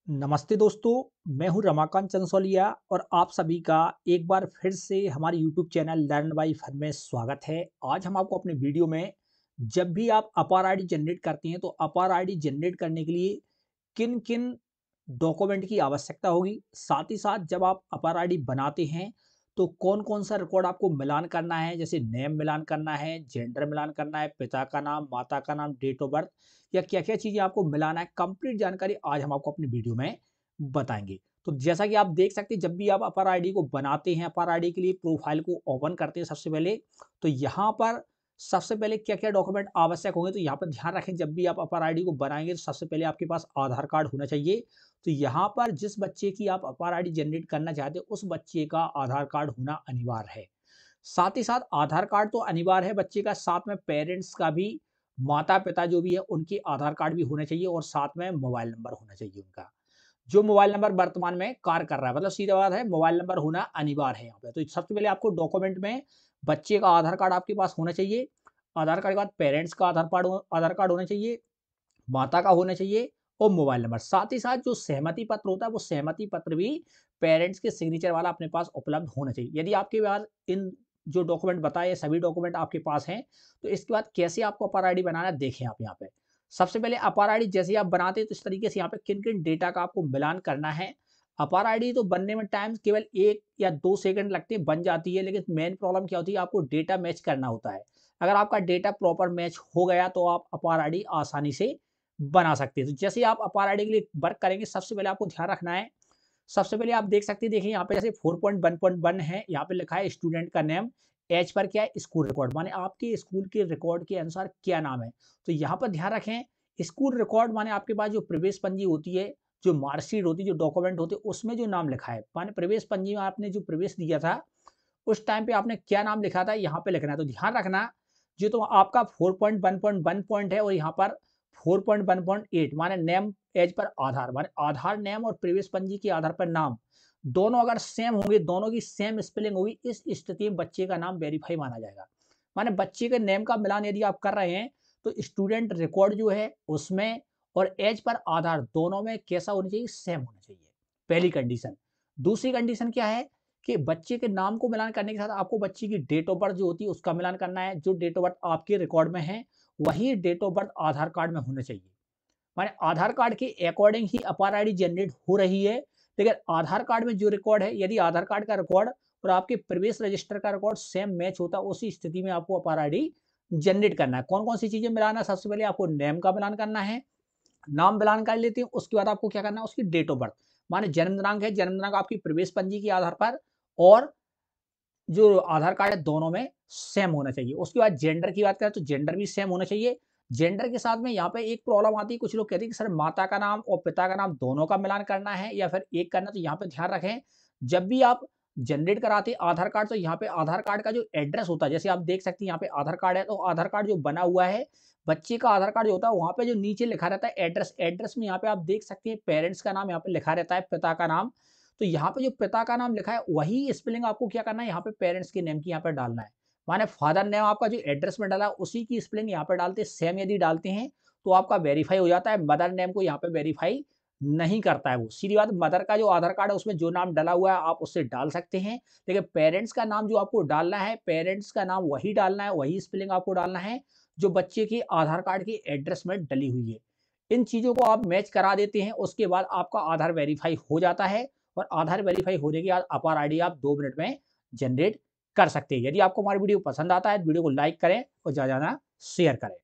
नमस्ते दोस्तों, मैं हूं रमाकांत चंसोलिया और आप सभी का एक बार फिर से हमारे YouTube channel learn by fun में स्वागत है। आज हम आपको अपने वीडियो में जब भी आप अपार आईडी जनरेट करते हैं तो अपार आईडी जनरेट करने के लिए किन-किन डॉक्यूमेंट की आवश्यकता होगी, साथ ही साथ जब आप अपार आईडी बनाते हैं तो कौन-कौन सा रिकॉर्ड आपको मिलान करना है, जैसे नेम मिलान करना है, जेंडर मिलान करना है, पिता का नाम, माता का नाम, डेट ऑफ बर्थ या क्या-क्या चीज़ें आपको मिलाना है, कंप्लीट जानकारी आज हम आपको अपनी वीडियो में बताएँगे। तो जैसा कि आप देख सकते हैं जब भी आप अपार आईडी को बनाते हैं, अपार आईडी के लिए प्रोफाइल को ओपन करते हैं सबसे पहले, तो यहाँ पर सबसे पहले क्या-क्या डॉक्यूमेंट आवश्यक होंगे, तो यहाँ पर ध्यान रखें जब भी आप अपार आईडी को बनाएँगे तो सबसे पहले आपके पास आधार कार्ड होना चाहिए। तो यहाँ पर जिस बच्चे की आप अपार आईडी जनरेट करना चाहते हैं, उस बच्चे का आधार कार्ड होना अनिवार्य है। साथ ही साथ आधार कार्ड तो अनिवार्य है बच्चे का, साथ में पेरेंट्स का भी, माता-पिता जो भी है उनके आधार कार्ड भी होने चाहिए और साथ में मोबाइल नंबर होना चाहिए उनका। जो मोबाइल नंबर वर्तमान में कार्य कर रहा है, मतलब सीधा बात है मोबाइल नंबर होना अनिवार्य है यहाँ पे। तो सबसे पहले आपको डॉक्यूमेंट में बच्चे का आधार कार्ड आपके पास होना चाहिए। आधार कार्ड के बाद पेरेंट्स का आधार कार्ड होना चाहिए, माता का होना चाहिए और मोबाइल नंबर। साथ ही साथ जो सहमति पत्र होता है, वो सहमति पत्र भी पेरेंट्स के सिग्नेचर वाला अपने पास उपलब्ध होना चाहिए। यदि आपके पास इन जो डॉक्यूमेंट बताए, सभी डॉक्यूमेंट आपके पास हैं, तो इसके बाद कैसे आपको अपार आईडी बनाना है, देखें आप यहाँ पे। सबसे पहले अपार आईडी जैसे ही आप बनाते हैं, तो इस तरीके से यहाँ पे किन-किन डेटा का आपको मिलान करना है। अपार आईडी तो बनने में टाइम केवल 1 या 2 सेकंड लगते हैं, बन जाती है, लेकिन मेन प्रॉब्लम क्या होती है, आपको डेटा मैच करना होता है। अगर आपका डेटा प्रॉपर मैच हो गया, तो आप अपार आईडी आसानी से बना सकते हैं। तो जैसे ही आप अपार आईडी के लिए वर्क करेंगे, सबसे पहले आपको ध्यान रखना है, सबसे पहले आप देख सकते हैं, देखिए यहाँ पे जैसे 4.1.1 है, यहाँ पे लिखा है स्टूडेंट का नेम, एज पर क्या है, स्कूल रिकॉर्ड, माने आपके स्कूल के रिकॉर्ड के अनुसार क्या नाम है। तो यहाँ पर ध्यान रखें, स्कूल रिकॉर्ड माने आपके पास जो प्रवेश पंजी होती है, जो मार्कशीट होती है, जो डॉक्यूमेंट होते हैं, उसमें जो नाम लिखा है, माने प्रवेश पंजी में आपने जो प्रवेश दिया था, उस टाइम पे आपने क्या नाम लिखा था, यहाँ पे लिखना है। तो ध्यान रखना, जो तो आपका 4.1.1 पॉइंट है और यहाँ पर 4.1.8 माने नेम एज पर आधार, माने आधार नेम और प्रवेश पंजी के आधार पर नाम, दोनों अगर सेम होंगे, दोनों की सेम स्पेलिंग होगी, इस स्थिति में बच्चे का नाम वेरीफाई माना जाएगा। माने बच्चे के नेम का मिलान यदि आप कर रहे हैं, तो स्टूडेंट रिकॉर्ड जो है उसमें और एज पर आधार दोनों में कैसा होना चाहिए, सेम होना चाहिए, पहली कंडीशन। दूसरी कंडीशन क्या है कि बच्चे के नाम को मिलान करने के साथ आपको बच्चे की डेट ऑफ बर्थ जो होती है उसका मिलान करना है। जो डेट ऑफ बर्थ आपके रिकॉर्ड में है, वही date of birth Aadhaar card में होना चाहिए। माने आधार कार्ड के अकॉर्डिंग ही अपार आईडी जनरेट हो रही है, लेकिन आधार कार्ड में जो रिकॉर्ड है, यदि आधार कार्ड का रिकॉर्ड और आपके प्रवेश रजिस्टर का रिकॉर्ड सेम मैच होता है, उसी स्थिति में आपको अपार आईडी जनरेट करना है। कौन-कौन सी चीजें मिलाना है, सबसे पहले आपको नेम का मिलान करना है, नाम मिलान कर लेते हैं, उसके बाद आपको क्या करना है, उसकी डेट ऑफ बर्थ, माने जन्म दिनांक है, जन्म दिनांक आपकी प्रवेश पंजी के आधार पर और जो आधार कार्ड है दोनों में सेम होना चाहिए। उसके बाद जेंडर की बात करें तो जेंडर भी सेम होना चाहिए। जेंडर के साथ में यहाँ पे एक प्रॉब्लम आती है, कुछ लोग कहते हैं कि सर माता का नाम और पिता का नाम दोनों का मिलान करना है या फिर एक करना है, तो यहाँ पे ध्यान रखें, जब भी आप जनरेट कराते हैं आधार कार्ड, तो यहाँ पे आधार कार्ड का जो एड्रेस होता है, जैसे आप देख सकते हैं यहाँ पे आधार कार्ड है, तो आधार कार्ड जो बना हुआ है, बच्चे का आधार कार्ड जो होता है, वहाँ पे जो नीचे लिखा रहता है एड्रेस, एड्रेस में यहाँ पे आप देख सकते हैं पेरेंट्स का नाम यहाँ पे लिखा रहता है, पिता का नाम। तो यहाँ पे जो पिता का नाम लिखा है, वही स्पेलिंग आपको क्या करना है, यहाँ पे पेरेंट्स के नेम की यहाँ पे डालना है। माने फादर नेम आपका जो एड्रेस में डाला, उसी की स्पेलिंग यहाँ पे डालते हैं, सेम यदि डालते हैं, तो आपका वेरीफाई हो जाता है। मदर नेम को यहाँ पे वेरीफाई नहीं करता है वो। सीधी बात, मदर का जो आधार कार्ड है, उसमें जो नाम डला हुआ है, आप उससे डाल सकते हैं। लेकिन पेरेंट्स का नाम जो आपको डालना है, पेरेंट्स का नाम वही डालना है, वही स्पेलिंग आपको डालना है, जो बच्चे के आधार कार्ड के एड्रेस में डली हुई है। इन चीज़ों को आप मैच करा देते हैं, उसके बाद आपका आधार वेरीफाई हो जाता है और आधार वेरीफाई होने के बाद अपार आईडी आप 2 मिनट में जनरेट कर सकते हैं। यदि आपको हमारी वीडियो पसंद आता है, तो वीडियो को लाइक करें और ज़्यादा से ज़्यादा शेयर करें।